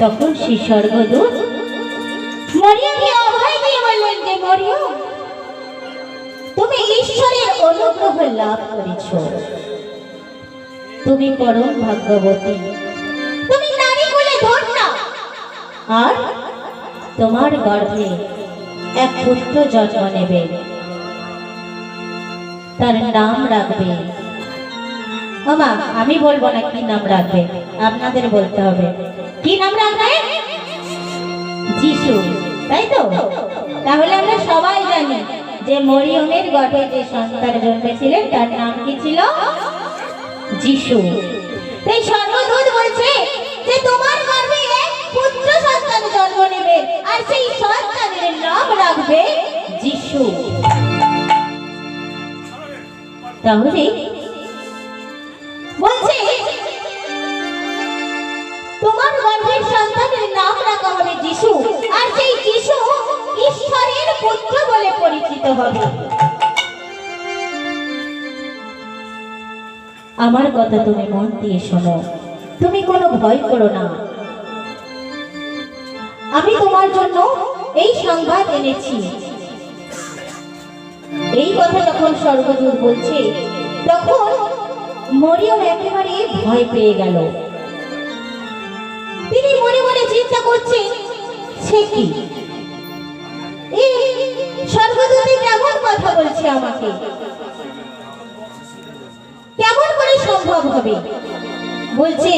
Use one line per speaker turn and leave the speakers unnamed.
তখন শ্রী স্বর্গদূত মরিয়মকে অভয় দিয়ে বললেন যে মরিয়ম, তুমি ঈশ্বরের অনুগ্রহ লাভ করেছ, তুমি পরম ভাগ্যবতী, তুমি নারী কুলে ধন্য, আর তোমার গর্ভে এক পুত্র জন্ম নেবে, তার নাম রাখবে, মামা আমি বলবো না কি নাম রাখবে, আপনাদের বলতে হবে। কি নাম রাখবে? যিশু, তাই তো? তাহলে আমরা সবাই জানি যে মরিয়মের গর্ভে যে সন্তান জন্মেছিলেন তার নাম কি ছিল? যিশু। তাই স্বর্গদূত বলছে যে তোমার গর্ভে এক পুত্র সন্তান জন্ম নেবে, আর সেই সন্তানের নাম রাখবে যিশু। তাহলে বলছে তোমার গর্ভের সন্তানের নাম রাখা হবে যিশু, আর সেই যিশু ঈশ্বরের পুত্র বলে পরিচিত হবে। আমার কথা তুমি মন দিয়ে শোনো, তুমি কোনো ভয় করো না, আমি তোমার জন্য এই সংবাদ এনেছি। এই কথা যখন স্বর্গদূত বলছে তখন মরিয়ম একেবারে ভয় পেয়ে গেল। তিনি মনে মনে চিন্তা করছেন, সে কি, এই স্বর্গদূত কেমন কথা বলছে আমাকে, কেমন করে সম্ভব হবে? বলছে